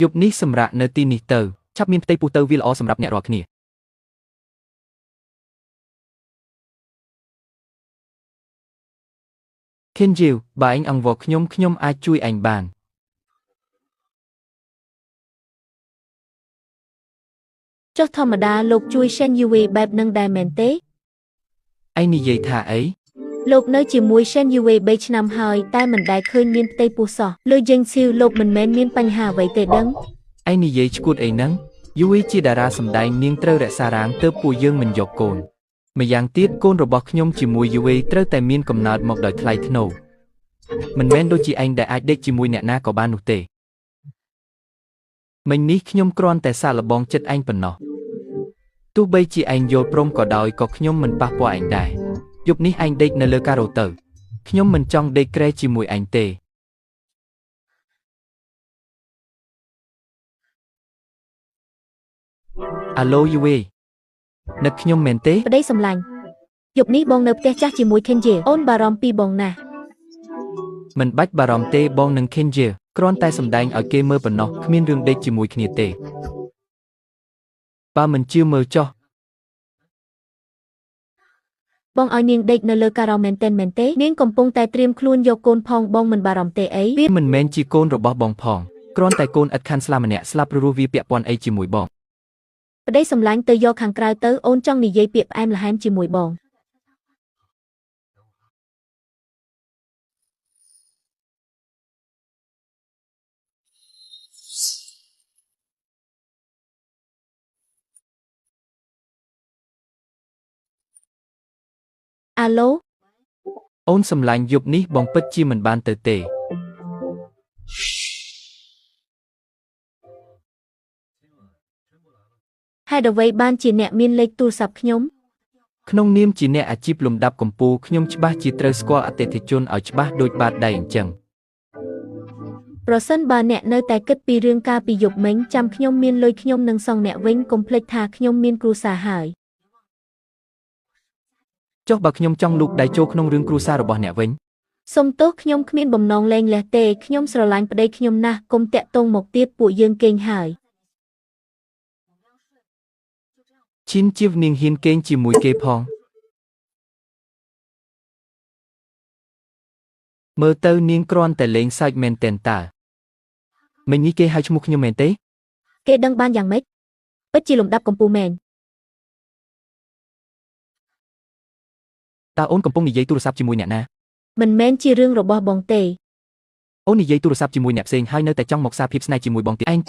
យប់នេះសម្រាប់នៅទីនេះទៅឆាប់មានផ្ទៃពោះទៅវាល្អសម្រាប់អ្នករាល់គ្នា Kenjiu បើឯងអង្វរខ្ញុំអាចជួយឯងបាន ចុះធម្មតាលោកជួយShen Yueបែបនឹងដែរមែនទេ ឯងនិយាយថាអី លោកនៅជាមួយShen Yue 3 ឆ្នាំហើយតែមិនដែលឃើញមានផ្ទៃពោះសោះលើយេងស៊ីវលោកមិនមែនមានបញ្ហាអ្វីទេដឹង ឯងនិយាយឈួតអីហ្នឹង Yue ជាតារាសម្ដែងនាងត្រូវរក្សារាងទើបពួកយើងមិនយកកូន ម្យ៉ាងទៀតកូនរបស់ខ្ញុំជាមួយ Yue ត្រូវតែមានកំណើតមកដោយថ្លៃថ្នូរ មិនមែនដូចជាឯងដែលអាចដេកជាមួយអ្នកណាក៏បាននោះទេ មិញនេះខ្ញុំគ្រាន់តែសាកល្បងចិត្តឯងប៉ុណ្ណោះ ទោះបីជាឯងយល់ព្រមក៏ដោយក៏ខ្ញុំមិនប៉ះពាល់ឯងដែរ យប់នេះឯងដេកនៅលើការ៉ូទៅ ខ្ញុំមិនចង់ដេកក្រែជាមួយឯងទេ អាឡូ Yue នឹកខ្ញុំមែនទេ ប្តីសម្លាញ់យប់នេះបងនៅផ្ទះចាស់ជាមួយKenjiអូនបារម្ភពីបងណាស់ មិនបាច់បារម្ភទេបងនឹងKenjiគ្រាន់តែសម្ដែងឲ្យគេមើលប៉ុណ្ណោះគ្មានរឿងដេកជាមួយគ្នាទេ បើមិនជឿមើលចុះ បងឲ្យនាងដេកនៅលើការ៉ូមែនទេនាងកំពុងតែត្រៀមខ្លួនយកកូនផងបងមិនបារម្ភទេអី វាមិនមែនជាកូនរបស់បងផងគ្រាន់តែកូនឥតខាន់ស្លាម្នាក់ស្លាប់ព្រោះវាពាក់ព័ន្ធអីជាមួយបង ប្តីសម្លាញ់ទៅយកខាងក្រៅទៅអូនចង់និយាយពាក្យផ្អែមល្ហែមជាមួយបង អាឡូ អូនសម្លាញ់យប់នេះបងពិតជាមិនបានទៅទេ ហេតុអ្វីបានជាអ្នកមានលេខទូរស័ព្ទខ្ញុំ ក្នុងនាមជាអ្នកអាជីពលំដាប់កម្ពូលខ្ញុំច្បាស់ជាត្រូវស្គាល់អតិថិជនឲ្យច្បាស់ដូចបាតដៃអញ្ចឹង ប្រសិនបើអ្នកនៅតែគិតពីរឿងការពីយប់មិញចាំខ្ញុំមានលុយខ្ញុំនឹងសងអ្នកវិញកុំភ្លេចថាខ្ញុំមានគ្រួសារហើយ ចុះបើខ្ញុំចង់លូកដៃចូលក្នុងរឿងគ្រួសាររបស់អ្នកវិញ សុំទោសខ្ញុំគ្មានបំណងលេងលះទេខ្ញុំស្រឡាញ់ប្តីខ្ញុំណាស់កុំតាក់ទងមកទៀតពួកយើងគេងហើយ ឈិនជៀវនាងហ៊ានគេងជាមួយគេផង មើលទៅនាងគ្រាន់តែលេងសើចមែនទែនតើ មិញនេះគេហៅឈ្មោះខ្ញុំមែនទេ គេដឹងបានយ៉ាងម៉េចពិតជាលំដាប់កំពូលមែន តើអូនកំពុងនិយាយទូរស័ព្ទជាមួយអ្នកណា មិនមែនជារឿងរបស់បងទេ អូននិយាយទូរស័ព្ទជាមួយអ្នកផ្សេងហើយនៅតែចង់មកសារភាពស្នេហ៍ជាមួយបងទៀតឯង